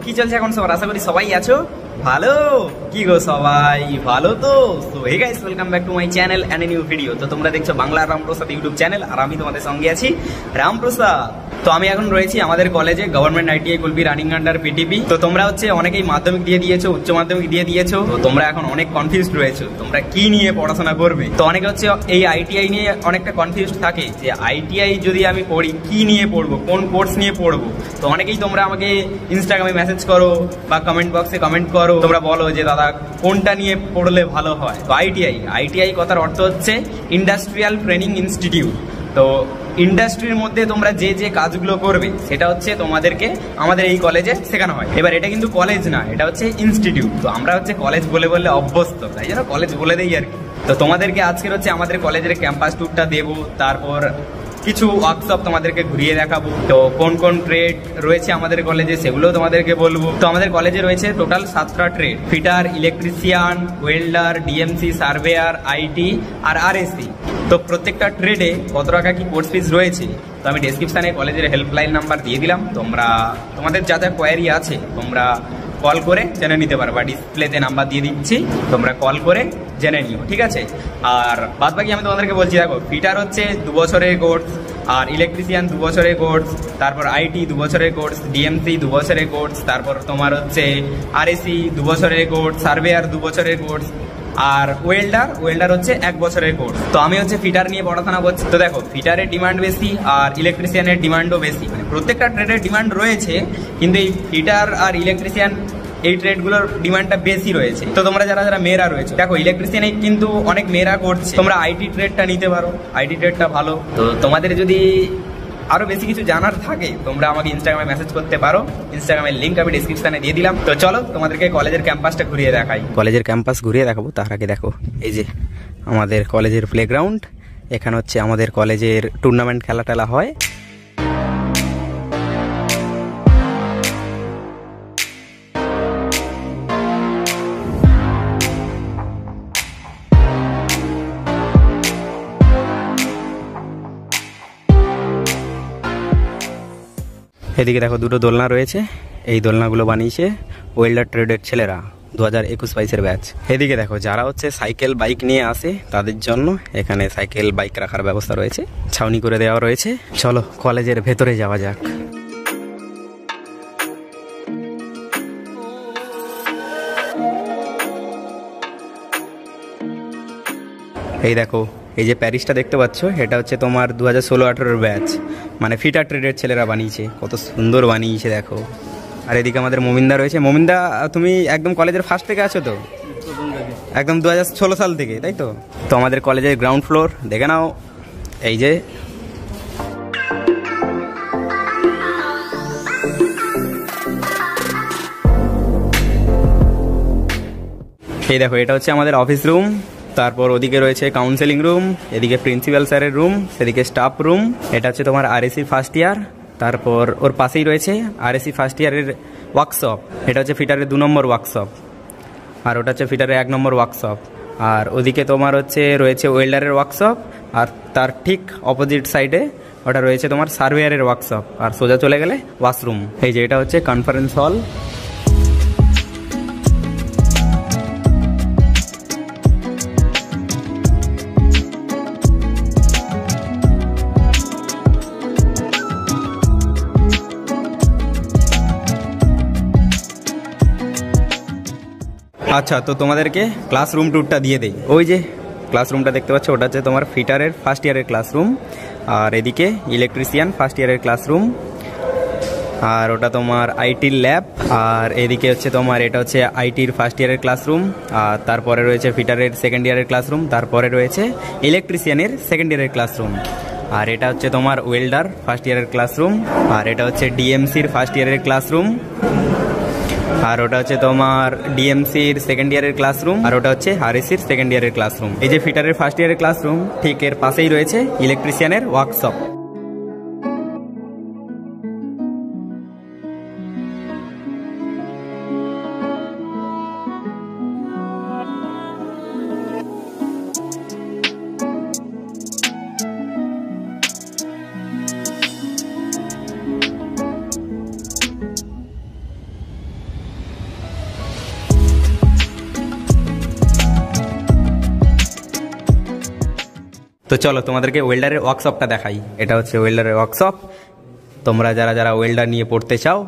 কি চলছে এখন সবার? আশা করি সবাই আছো ভালো। কি গো সবাই ভালো তো? Hey guys, welcome back to my channel and a new video. তো তোমরা দেখছো বাংলা রামপ্রসাদ ইউটিউব চ্যানেল, আর আমি তোমাদের সঙ্গে আছি রামপ্রসাদ। তো আমি এখন রয়েছি আমাদের কলেজে, government ITI Kulbi, running under PTP. তো তোমরা হচ্ছে অনেকেই মাধ্যমিক দিয়ে দিয়েছো, উচ্চ মাধ্যমিক দিয়ে দিয়েছো, তো তোমরা এখন অনেক কনফিউজড রয়েছো তোমরা কি নিয়ে পড়াশোনা করবে। তো অনেকে হচ্ছে এই আইটিআই নিয়ে অনেকটা কনফিউজড থাকে যে আইটিআই যদি আমি পড়ি কি নিয়ে পড়বো, কোন কোর্স নিয়ে পড়বো। তো অনেকেই তোমরা আমাকে ইনস্টাগ্রামে মেসেজ করো বা কমেন্ট বক্সে কমেন্ট করো, তোমরা বলো যে দাদা কোনটা নিয়ে পড়লে ভালো হয়। তো আইটিআই কথার অর্থ হচ্ছে ইন্ডাস্ট্রিয়াল ট্রেনিং ইনস্টিটিউট। তো ইন্ডাস্ট্রির মধ্যে তোমরা যে যে কাজগুলো করবে সেটা হচ্ছে তোমাদেরকে আমাদের এই কলেজে শেখানো হয়। এবার এটা কিন্তু কলেজ না, এটা হচ্ছে ইনস্টিটিউট। তো আমরা হচ্ছে কলেজ বলে বললে অভ্যস্ত, তাই জন্য কলেজ বলে দেই আর কি। তো তোমাদেরকে আজকের হচ্ছে আমাদের কলেজের ক্যাম্পাস ট্যুরটা দেবো, তারপর কিছু ওয়ার্কশপ তোমাদেরকে ঘুরিয়ে দেখাবো। তো কোন কোন ট্রেড রয়েছে আমাদের কলেজে সেগুলো তোমাদেরকে বলবো। তো আমাদের কলেজে রয়েছে টোটাল 7টা trade: fitter, electrician, welder, DMC, surveyor, IT আর আরএসসি। তো প্রত্যেকটা ট্রেডে কত টাকা কি কোর্স ফিস রয়েছে তো আমি ডেসক্রিপশনে কলেজের হেল্পলাইন নাম্বার দিয়ে দিলাম। তোমাদের যা যা কোয়ারি আছে তোমরা কল করে জেনে নিতে পারো, বা ডিসপ্লেতে নাম্বার দিয়ে দিচ্ছি, তোমরা কল করে জেনে নিও, ঠিক আছে। আর বাদ বাকি আমি তোমাদেরকে বলছি, দেখো ফিটার হচ্ছে 2 বছরের কোর্স, আর ইলেকট্রিশিয়ান 2 বছরের কোর্স, তারপর আইটি 2 বছরের কোর্স, ডিএমসি 2 বছরের কোর্স, তারপর তোমার হচ্ছে আরএসি 2 বছরের কোর্স, সার্ভেয়ার 2 বছরের কোর্স, আর ওয়েল্ডার হচ্ছে 1 বছরের কোর্স। তো আমি হচ্ছে ফিটার নিয়ে পড়াশোনা করছি। তো দেখো ফিটারের ডিমান্ড বেশি আর ইলেকট্রিশিয়ানের ডিমান্ডও বেশি, মানে প্রত্যেকটা ট্রেডের ডিমান্ড রয়েছে, কিন্তু এই ফিটার আর ইলেকট্রিশিয়ান এই ট্রেডগুলোর ডিমান্ডটা বেশি রয়েছে। তো তোমরা যারা যারা মেয়েরা রয়েছে, দেখো ইলেকট্রিশিয়ানে কিন্তু অনেক মেয়েরা করছে, তোমরা আইটি ট্রেডটা নিতে পারো, আইটি ট্রেডটা ভালো। তো তোমাদের যদি আরো বেশি কিছু জানার থাকে তোমরা আমাকে ইনস্টাগ্রামে মেসেজ করতে পারো, ইনস্টাগ্রামের লিঙ্ক আমি ডেসক্রিপশনে দিয়ে দিলাম। তো চলো তোমাদেরকে কলেজের ক্যাম্পাসটা ঘুরিয়ে দেখাই। কলেজের ক্যাম্পাস ঘুরিয়ে দেখাবো, তার আগে দেখো এই যে আমাদের কলেজের প্লেগ্রাউন্ড। এখানে হচ্ছে আমাদের কলেজের টুর্নামেন্ট খেলা টেলা হয়। এদিকে দেখো দুটো দোলনা রয়েছে, এই দোলনাগুলো বানিয়েছে ওয়েল্ডার ট্রেডের ছেলেরা, 2021-22 ব্যাচ। এদিকে দেখো যারা হচ্ছে সাইকেল বাইক নিয়ে আসে তাদের জন্য এখানে সাইকেল বাইক রাখার ব্যবস্থা রয়েছে, ছাউনি করে দেওয়া রয়েছে। চলো কলেজের ভেতরে যাওয়া যাক। এই দেখো এই যে প্যারিসটা দেখতে পাচ্ছ, এটা হচ্ছে তোমার 2016-18 ব্যাচ, মানে ফিটার ট্রেডের ছেলেরা বানিয়েছে। কত সুন্দর বানিয়েছে দেখো। আর এদিকে আমাদের মোমিন্দা রয়েছে। মোমিন্দা, তুমি একদম কলেজের ফার্স্ট থেকে আছো তো? একদম 2016 সাল থেকে, তাই তো? তো আমাদের কলেজের গ্রাউন্ড ফ্লোর দেখে নাও, এই যে এই দেখো এটা হচ্ছে আমাদের অফিস রুম, তারপর ওদিকে রয়েছে কাউন্সেলিং রুম, এদিকে প্রিন্সিপাল স্যারের রুম, সেদিকে স্টাফ রুম। এটা হচ্ছে তোমার আরএসসি ফার্স্ট ইয়ার, তারপর ওর পাশেই রয়েছে আরএসসি ফার্স্ট ইয়ারের ওয়ার্কশপ। এটা হচ্ছে ফিটারের 2 নম্বর ওয়ার্কশপ, আর ওটা হচ্ছে ফিটারের 1 নম্বর ওয়ার্কশপ। আর ওদিকে তোমার হচ্ছে রয়েছে ওয়েল্ডারের ওয়ার্কশপ, আর তার ঠিক অপোজিট সাইডে ওটা রয়েছে তোমার সার্ভেয়ারের ওয়ার্কশপ। আর সোজা চলে গেলে ওয়াশরুম। এই যে এটা হচ্ছে কনফারেন্স হল। আচ্ছা, তো তোমাদেরকে ক্লাসরুম ট্যুরটা দিয়ে দেই। ওই যে ক্লাসরুমটা দেখতে পাচ্ছ, ওটা হচ্ছে তোমার ফিটারের ফার্স্ট ইয়ারের ক্লাসরুম, আর এদিকে ইলেকট্রিশিয়ান ফার্স্ট ইয়ারের ক্লাসরুম, আর ওটা তোমার আইটির ল্যাব, আর এদিকে হচ্ছে তোমার এটা হচ্ছে আইটির ফার্স্ট ইয়ারের ক্লাসরুম, আর তারপরে রয়েছে ফিটারের সেকেন্ড ইয়ারের ক্লাসরুম, তারপরে রয়েছে ইলেকট্রিশিয়ানের সেকেন্ড ইয়ারের ক্লাসরুম, আর এটা হচ্ছে তোমার ওয়েল্ডার ফার্স্ট ইয়ারের ক্লাসরুম, আর এটা হচ্ছে ডিএমসির ফার্স্ট ইয়ারের ক্লাসরুম, আর ওটা হচ্ছে তোমার ডিএমসির সেকেন্ড ইয়ারের ক্লাসরুম, আর ওটা হচ্ছে আরএসির সেকেন্ড ইয়ারের ক্লাসরুম। এই যে ফিটারের ফার্স্ট ইয়ারের ক্লাসরুম, ঠিক এর পাশেই রয়েছে ইলেকট্রিশিয়ানের ওয়ার্কশপ। তো চলো তোমাদেরকে ওয়েল্ডারের ওয়ার্কশপটা দেখাই। এটা হচ্ছে ওয়েল্ডারের ওয়ার্কশপ। তোমরা যারা যারা ওয়েল্ডার নিয়ে পড়তে চাও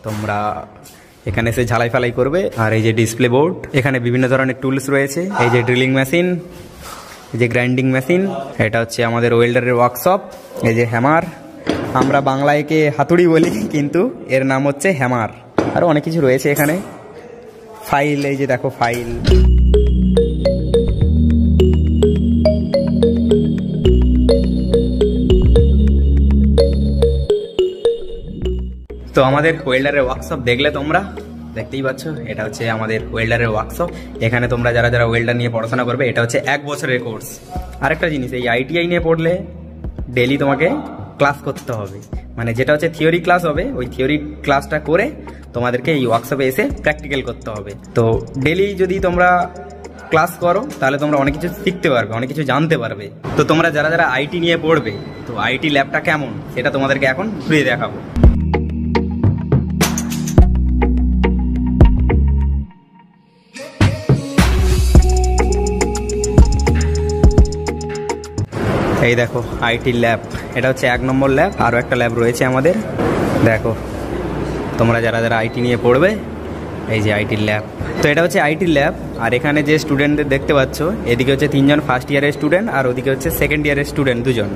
তোমরা এখানে এসে ঝালাই ফালাই করবে। আর এই যে ডিসপ্লে বোর্ড, এখানে বিভিন্ন ধরনের টুলস রয়েছে। এই যে ড্রিলিং মেশিন, এই যে গ্রাইন্ডিং মেশিন। এটা হচ্ছে আমাদের ওয়েল্ডারের ওয়ার্কশপ। এই যে হ্যামার, আমরা বাংলায় একে হাতুড়ি বলি কিন্তু এর নাম হচ্ছে হ্যামার। আরও অনেক কিছু রয়েছে এখানে। ফাইল, এই যে দেখো ফাইল। তো আমাদের ওয়েল্ডারের ওয়ার্কশপ দেখলে তোমরা দেখতেই পাচ্ছ, এটা হচ্ছে আমাদের ওয়েল্ডারের ওয়ার্কশপ। এখানে তোমরা যারা যারা ওয়েল্ডার নিয়ে পড়াশোনা করবে, এটা হচ্ছে 1 বছরের কোর্স। আরেকটা জিনিস, এই আইটিআই নিয়ে পড়লে ডেলি তোমাকে ক্লাস করতে হবে, মানে যেটা হচ্ছে থিওরি ক্লাস হবে, ওই থিওরি ক্লাসটা করে তোমাদেরকে এই ওয়ার্কশপে এসে প্র্যাকটিক্যাল করতে হবে। তো ডেলি যদি তোমরা ক্লাস করো তাহলে তোমরা অনেক কিছু শিখতে পারবে, অনেক কিছু জানতে পারবে। তো তোমরা যারা যারা আইটি নিয়ে পড়বে, তো আইটি ল্যাবটা কেমন সেটা তোমাদেরকে এখন ঘুরিয়ে দেখাবো। এই দেখো আইটি ল্যাব, এটা হচ্ছে 1 নম্বর ল্যাব। আরও একটা ল্যাব রয়েছে আমাদের। দেখো তোমরা যারা যারা আইটি নিয়ে পড়বে, এই যে আইটি ল্যাব। তো এটা হচ্ছে আইটি ল্যাব। আর এখানে যে স্টুডেন্টদের দেখতে পাচ্ছ, এদিকে হচ্ছে 3 জন ফার্স্ট ইয়ারের স্টুডেন্ট আর ওদিকে হচ্ছে সেকেন্ড ইয়ারের স্টুডেন্ট 2 জন।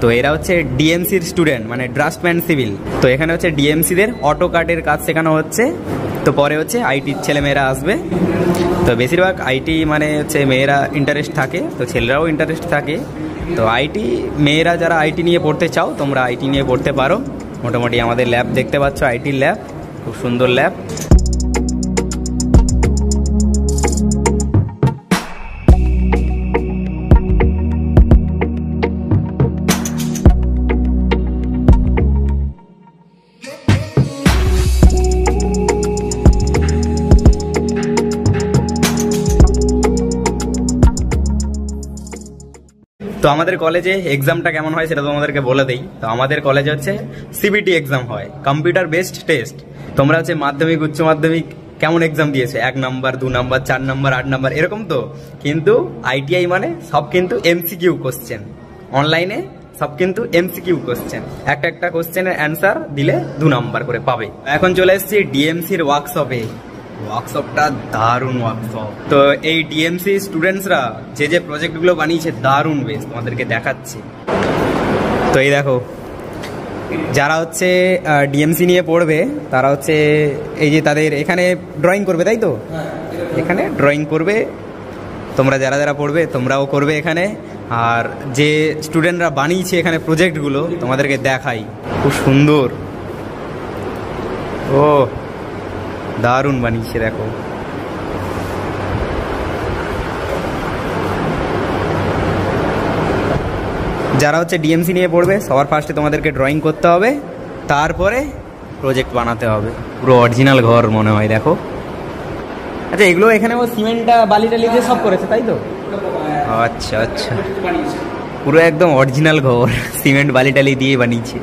তো এরা হচ্ছে ডিএমসির স্টুডেন্ট, মানে ড্রাফটম্যান সিভিল। তো এখানে হচ্ছে ডিএমসিদের অটো কাটের কাজ শেখানো হচ্ছে। তো পরে হচ্ছে আইটির ছেলেমেয়েরা আসবে। তো বেশিরভাগ আইটি মানে হচ্ছে মেয়েরা ইন্টারেস্ট থাকে, তো ছেলেরাও ইন্টারেস্ট থাকে। তো আইটি মেয়েরা যারা আইটি নিয়ে পড়তে চাও তোমরা আইটি নিয়ে পড়তে পারো। মোটামুটি আমাদের ল্যাব দেখতে পাচ্ছ, আইটির ল্যাব, খুব সুন্দর ল্যাব। তো আমাদের কলেজে এক্সামটা কেমন হয় সেটা তোমাদেরকে বলে দেই। তো আমাদের কলেজে হচ্ছে সিবিটি এক্সাম হয়, কম্পিউটার বেসড টেস্ট। তোমরা হচ্ছে মাধ্যমিক উচ্চ মাধ্যমিক কেমন এক্সাম দিয়েছো, 1 নাম্বার 2 নাম্বার 4 নাম্বার 8 নাম্বার এরকম। তো কিন্তু আইটিআই মানে সব কিন্তু এমসিকিউ কোশ্চেন, অনলাইনে সব কিন্তু এমসিকিউ কোশ্চেন। একটা একটা কোশ্চেনের অ্যান্সার দিলে 2 নাম্বার করে পাবে। এখন চলে এসেছি ডিএমসির ওয়ার্কশপে। ওয়ার্কশপটা দারুণ ওয়ার্কশপ। তো এই ডিএমসি স্টুডেন্টসরা যে যে প্রজেক্টগুলো বানিয়েছে দারুণ, বেশ তোমাদেরকে দেখাচ্ছি। তো এই দেখো যারা হচ্ছে ডিএমসি নিয়ে পড়বে তারা হচ্ছে এই যে তাদের এখানে ড্রয়িং করবে, তাই তো? এখানে ড্রয়িং করবে। তোমরা যারা যারা পড়বে তোমরাও করবে এখানে। আর যে স্টুডেন্টরা বানিয়েছে এখানে প্রজেক্টগুলো তোমাদেরকে দেখাই, খুব সুন্দর। ও দারুণ বানিয়েছে দেখো। যারা হচ্ছে ডিএমসি নিয়ে পড়বে সবার ফার্স্টে তোমাদেরকে ড্রয়িং করতে হবে, তারপরে প্রজেক্ট বানাতে হবে। পুরো অরিজিনাল ঘর মনে হয়, দেখো। আচ্ছা এগুলো এখানে ও সিমেন্টটা বালি টালি দিয়ে সব করেছে, তাই তো? আচ্ছা আচ্ছা, পুরো একদম অরিজিনাল ঘর, সিমেন্ট বালি টালি দিয়ে বানিয়েছে।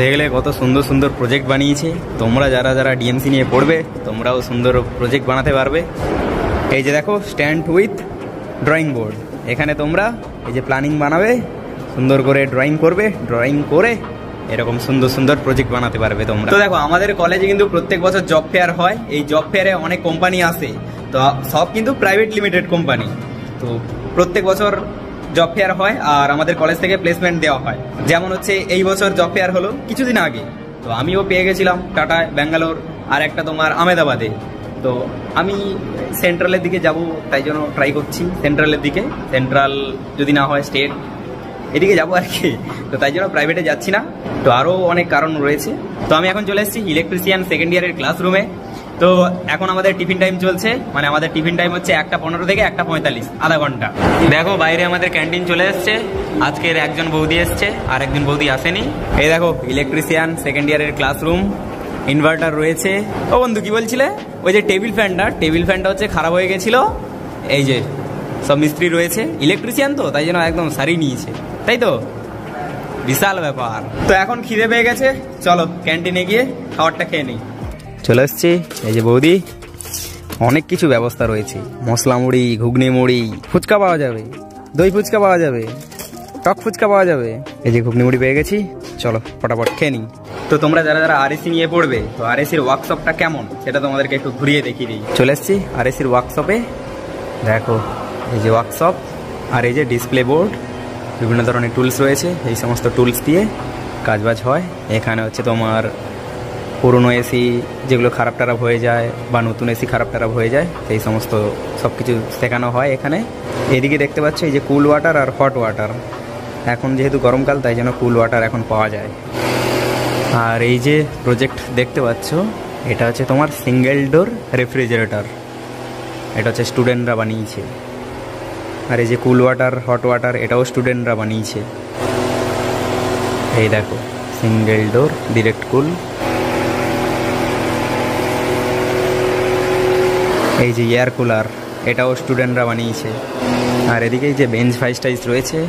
দেখলে কত সুন্দর সুন্দর প্রজেক্ট বানিয়েছে। তোমরা যারা যারা ডিএমসি নিয়ে পড়বে তোমরাও সুন্দর প্রজেক্ট বানাতে পারবে। এই যে দেখো স্ট্যান্ড উইথ ড্রয়িং বোর্ড, এখানে তোমরা এই যে প্ল্যানিং বানাবে, সুন্দর করে ড্রয়িং করবে, ড্রয়িং করে এরকম সুন্দর সুন্দর প্রজেক্ট বানাতে পারবে তোমরা। তো দেখো আমাদের কলেজে কিন্তু প্রত্যেক বছর জব ফেয়ার হয়। এই জব ফেয়ারে অনেক কোম্পানি আসে, তো সব কিন্তু প্রাইভেট লিমিটেড কোম্পানি। তো প্রত্যেক বছর জব ফেয়ার হয় আর আমাদের কলেজ থেকে প্লেসমেন্ট দেওয়া হয়। যেমন হচ্ছে এই বছর জব ফেয়ার হলো কিছুদিন আগে, তো আমিও পেয়ে গেছিলাম টাটায়, ব্যাঙ্গালোর, আর একটা তোমার আহমেদাবাদে। তো আমি সেন্ট্রালের দিকে যাব, তাই জন্য ট্রাই করছি সেন্ট্রালের দিকে। সেন্ট্রাল যদি না হয় স্টেট, এদিকে যাবো আর কি। তো তাই জন্য প্রাইভেটে যাচ্ছি না। তো আরও অনেক কারণ রয়েছে। তো আমি এখন চলে এসেছি ইলেকট্রিশিয়ান সেকেন্ড ইয়ারের ক্লাসরুমে। তো এখন আমাদের টিফিন টাইম চলছে, মানে আমাদের টিফিন টাইম হচ্ছে 1:15 থেকে 1:45, আধা ঘন্টা। দেখো বাইরে আমাদের ক্যান্টিন চলে এসছে। আজকের একজন বৌদি এসছে, আর একজন বৌদি আসেনি। এই দেখো ইলেকট্রিশিয়ান সেকেন্ড ইয়ারের ক্লাসরুম, ইনভার্টার রয়েছে। ও বন্ধু কি বলছিলে? ওই যে টেবিল ফ্যানটা হচ্ছে খারাপ হয়ে গেছিল। এই যে সব মিস্ত্রি রয়েছে, ইলেকট্রিশিয়ান তো তাই জন্য একদম সারিয়ে নিয়েছে, তাই তো বিশাল ব্যাপার। তো এখন খিদে পেয়ে গেছে, চলো ক্যান্টিনে গিয়ে খাবারটা খেয়ে নিই। চলে এসছি, এই যে বৌদি, অনেক কিছু ব্যবস্থা রয়েছে, মশলা মুড়ি, ঘুগনি মুড়ি, ফুচকা পাওয়া যাবে, দই ফুচকা পাওয়া যাবে, টক ফুচকা পাওয়া যাবে। এই যে ঘুগনি মুড়ি পেয়ে গেছি, চলো ফটাফট খেয়ে নিই। তো তোমরা যারা যারা আরএসি নিয়ে পড়বে, তো আরএসির ওয়ার্কশপটা কেমন সেটা তোমাদেরকে একটু ঘুরিয়ে দেখিয়ে দিই। চলে এসছি আরএসির ওয়ার্কশপে, দেখো এই যে ওয়ার্কশপ, আর এই যে ডিসপ্লে বোর্ড, বিভিন্ন ধরনের টুলস রয়েছে। এই সমস্ত টুলস দিয়ে কাজবাজ হয়। এখানে হচ্ছে তোমার পুরনো এসি যেগুলো খারাপ টারাপ হয়ে যায়, বা নতুন এসি খারাপ টারাপ হয়ে যায়, সেই সমস্ত সব কিছু শেখানো হয় এখানে। এদিকে দেখতে পাচ্ছ এই যে কুল ওয়াটার আর হট ওয়াটার। এখন যেহেতু গরমকাল তাই জন্য কুল ওয়াটার এখন পাওয়া যায়। আর এই যে প্রজেক্ট দেখতে পাচ্ছ, এটা হচ্ছে তোমার সিঙ্গেল ডোর রেফ্রিজারেটর, এটা হচ্ছে স্টুডেন্টরা বানিয়েছে। আর এই যে কুল ওয়াটার, হট ওয়াটার, এটাও স্টুডেন্টরা বানিয়েছে। এই দেখো সিঙ্গেল ডোর ডিরেক্ট কুল। এই যে এয়ার কুলার, এটাও স্টুডেন্টরা বানিয়েছে। আর এদিকে এই যে বেঞ্চ ফাইস টাইস রয়েছে।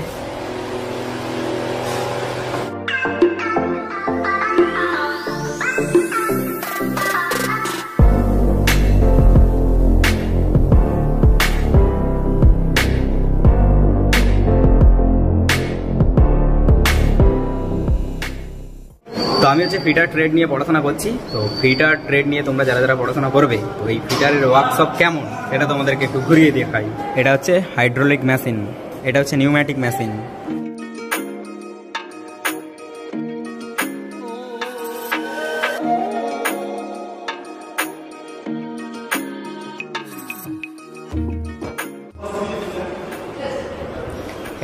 তো আমি হচ্ছে ফিটার ট্রেড নিয়ে পড়াশোনা করছি। তো ফিটার ট্রেড নিয়ে তোমরা যারা যারা পড়াশোনা করবে, তো এই ফিটারের ওয়ার্কশপ কেমন এটা তোমাদেরকে একটু ঘুরিয়ে দেখাই। এটা হচ্ছে হাইড্রোলিক মেশিন, এটা হচ্ছে নিউম্যাটিক মেশিন।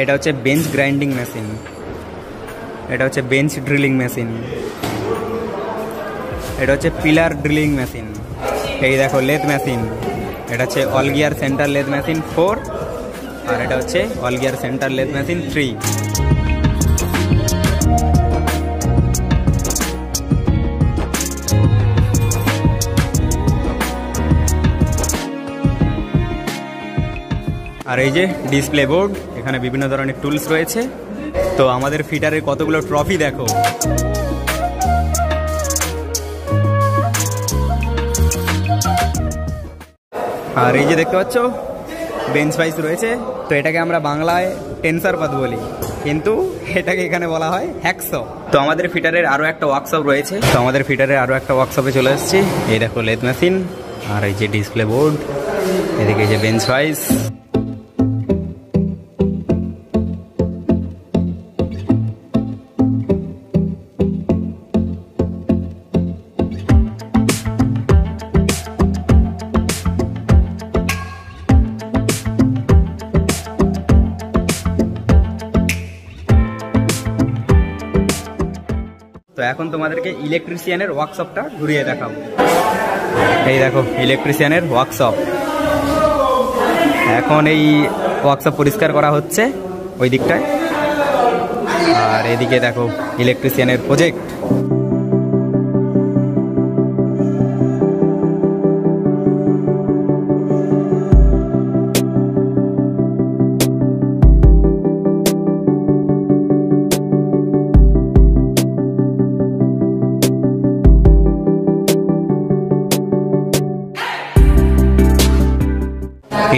এটা হচ্ছে বেঞ্চ গ্রাইন্ডিং মেশিন, এটা হচ্ছে বেঞ্চ ড্রিলিং মেশিন, এটা হচ্ছে পিলার ড্রিলিং মেশিন। এই দেখো লেথ মেশিন, এটা হচ্ছে অল গিয়ার সেন্টার লেথ মেশিন 4, আর এটা হচ্ছে অল গিয়ার সেন্টার লেথ মেশিন 3। আর এই যে ডিসপ্লে বোর্ড, এখানে বিভিন্ন ধরনের টুলস রয়েছে। তো আমাদের ফিটারের কতগুলো ট্রফি দেখো। আর এই যে দেখতে পাচ্ছ বেঞ্চ ফাইস রয়েছে। তো এটাকে আমরা বাংলায় টেন্সার পাত বলি, কিন্তু এটাকে এখানে বলা হয় হ্যাকসো। তো আমাদের ফিটারের আরও একটা ওয়ার্কশপ রয়েছে। তো আমাদের ফিটারের আরও একটা ওয়ার্কশপে চলে এসেছি। এই দেখো লেথ মেশিন, আর এই যে ডিসপ্লে বোর্ড, এদিকে এই যে বেঞ্চ ফাইস। তো এখন তোমাদেরকে ইলেকট্রিশিয়ানের ওয়ার্কশপটা ঘুরিয়ে দেখাবো। এই দেখো ইলেকট্রিশিয়ানের ওয়ার্কশপ। এখন এই ওয়ার্কশপ পরিষ্কার করা হচ্ছে ওই দিকটায়। আর এদিকে দেখো ইলেকট্রিশিয়ানের প্রজেক্ট।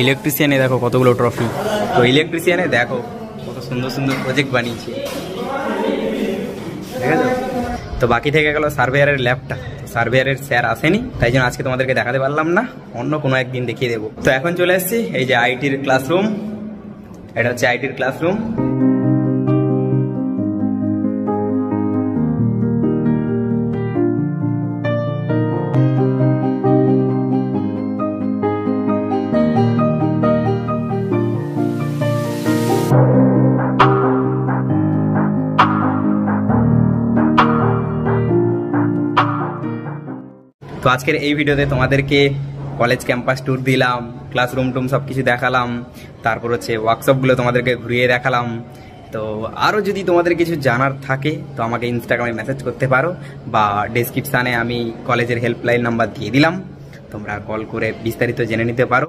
ইলেকট্রিশিয়ানে দেখো কতগুলো ট্রফি। তো ইলেকট্রিশিয়ানে দেখো কত সুন্দর সুন্দর প্রজেক্ট বানিয়েছে, ঠিক আছে। তো বাকি থেকে গেল সার্ভেয়ারের ল্যাবটা। সার্ভেয়ারের স্যার আসেনি, তাই জন্য আজকে তোমাদেরকে দেখাতে পারলাম না, অন্য কোনো একদিন দেখিয়ে দেবো। তো এখন চলে এসেছি এই যে আইটির ক্লাসরুম। এটা হচ্ছে আইটির ক্লাসরুম। তো আজকের এই ভিডিওতে তোমাদেরকে কলেজ ক্যাম্পাস ট্যুর দিলাম, ক্লাসরুম টুম সব কিছু দেখালাম, তারপর হচ্ছে ওয়ার্কশপগুলো তোমাদেরকে ঘুরিয়ে দেখালাম। তো আরও যদি তোমাদের কিছু জানার থাকে তো আমাকে ইনস্টাগ্রামে মেসেজ করতে পারো, বা ডেসক্রিপশানে আমি কলেজের হেল্পলাইন নাম্বার দিয়ে দিলাম, তোমরা কল করে বিস্তারিত জেনে নিতে পারো।